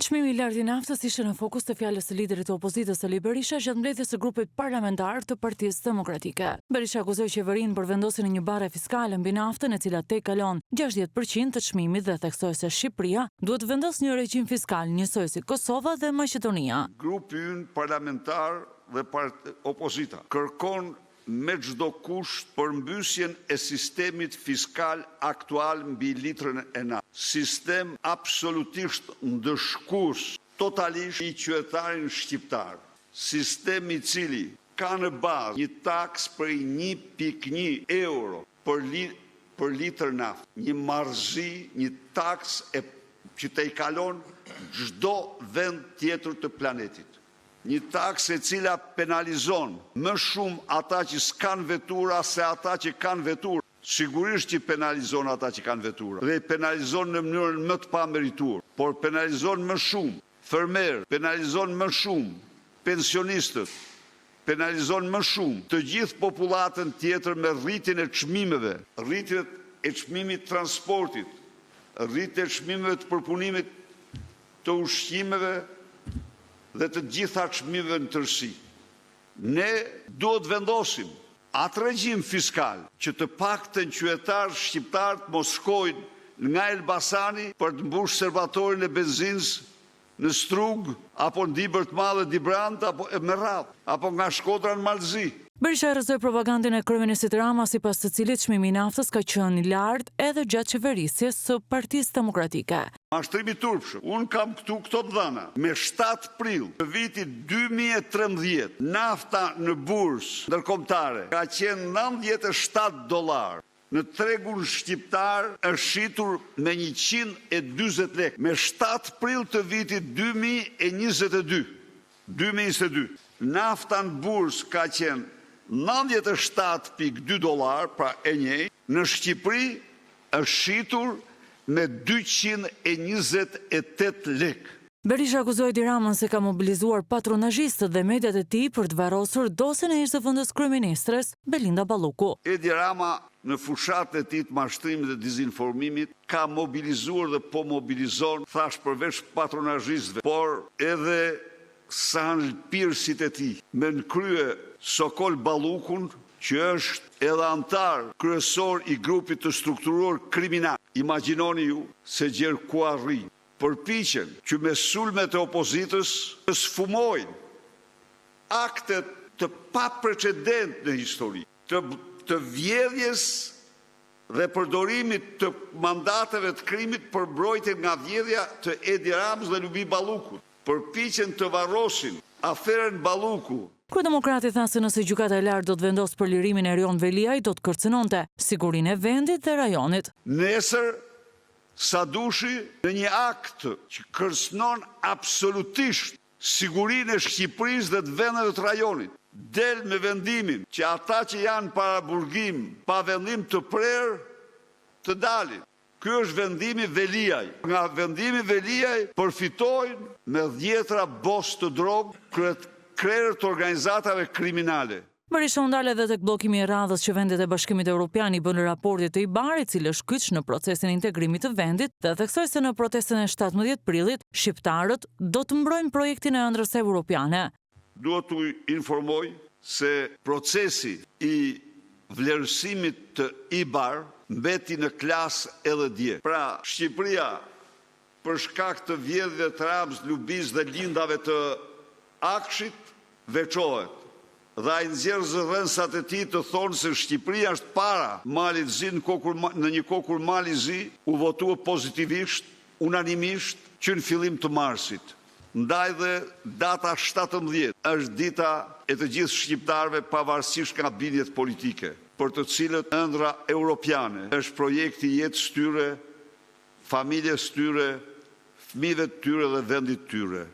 Çmimi i lartë i naftës ishte në fokus të fjalës së liderit të opozitës Ali Berisha gjatë mbledhjes së grupit parlamentar të Partisë Demokratike. Berisha akuzoi qeverinë për vendosjen e një bare fiskale mbi naftën, e cila tek kalon 60% të çmimit dhe theksoi se Shqipëria duhet të vendosë një regjim fiskal njësoj si Kosova dhe Maqedonia. Grupi ynë parlamentar dhe opozita kërkon me çdo kusht përmbysjen e sistemit fiskal aktual mbi litrën e naftë. Sistem absolutisht ndëshkues totalisht i qytetarin shqiptar. Sistem i cili ka në bazë një taks për 1.1 euro për litër naftë, një marrëzi, një taks që te i kalon çdo vend tjetër të planetit. Një taks e cila penalizon më shumë ata që s'kan vetura se ata që kanë vetura. Sigurisht që penalizon ata që kanë vetura dhe penalizon në mënyrën më të pamerituar, por penalizon më shumë fermerë, penalizon më shumë pensionistët, penalizon më shumë të gjithë popullatën tjetër me rritjen e çmimeve, rritjen e çmimit të transportit, rritjen e çmimeve të përpunimit të ushqimeve dhe të gjitha çmimeve në tërësi. Ne duhet vendosim atë regjim fiskal që të paktën qytetarët shqiptar të mos shkojnë nga Elbasani për të mbushur serbatorin e benzinës në Strug, apo në Dibër të Madhe, Dibrant, apo me radhë, apo nga Shkodra në Malzi. Berisha rrezoi propagandën e kryeministit Rama, sipas të cilit çmimi i naftës ka qenë i lartë edhe gjatë qeverisjes së Partisë Demokratike. Mashtrimi turpshëm. Unë kam këto dhëna. Me 7 prill të vitit 2013, nafta në bursë ndërkombëtare ka qenë $97. Në tregun shqiptar është shitur me 140 lekë. Me 7 prill të vitit 2022, nafta në bursë ka qenë $97.2, pra e njëjtë. Në Shqipëri është shitur me 228 lekë. Berisha akuzoi Edi Ramën se ka mobilizuar patronazhistët dhe mediat e tij për të varrosur dosjen e ish-zëvendës kryeministres Belinda Balluku. Edi Rama në fushatën e tij të mashtrimit dhe dezinformimit ka mobilizuar dhe po mobilizon, thash, përveç patronazhistëve, por edhe sanlpirësit e tij, me në krye Sokol Ballukun, që është edhe antar kryesor i grupit të strukturuar kriminal. Imagjinoni ju se gjerë ku arrin. Përpiqen që me sulmet e opozitës të sfumojnë aktet të paprecedent në histori, të vjedhjes dhe përdorimit të mandateve të krimit për mbrojtjen nga vjedhja të Edi Ramës dhe Lubi Ballukut. Përpiqen të varrosin aferën Balluku. Kryedemokrati tha se nëse gjykata e lartë do të vendosë për lirimin e Erion Veliaj, do të kërcënonte sigurinë e vendit dhe rajonit. Nesër, sa dushi, në një akt që kërcënon absolutisht sigurinë e Shqipërisë dhe të vendeve të rajonit, del me vendimin që ata që janë para burgim, pa vendim të prerë, të dalin. Ky është vendimi Veliaj. Nga vendimi Veliaj përfitojnë me 10 bos të drogë krerët të organizatave kriminale. Berisha u ndal edhe tek bllokimi i radhës që vendet e Bashkimit Evropian i bën raportit të IBAR, i cili është kyç në procesin e integrimit të vendit, dhe theksoi se në protestën e 17 prillit shqiptarët do të mbrojnë projektin e ëndrrës evropiane. Duhet t'u informoj se procesi i vlerësimit të IBAR mbeti në klasë edhe dje. Pra, Shqipëria, për shkak të vjedhjeve të Ramës, Lubis dhe lindave të Akshit, veçohet. Dhe ai nxjerr zëdhënësat e tij të thonë se Shqipëria është para Malit Zi, në një kohë kur Mali Zi u votua pozitivisht, unanimisht, që në fillim të marsit. Ndaj dhe data 17 është dita e të gjithë shqiptarëve pavarësisht nga bindjet politike, për të cilët ëndra europiane është projekti i jetës tyre, familjes tyre, fëmijëve të tyre dhe vendit tyre.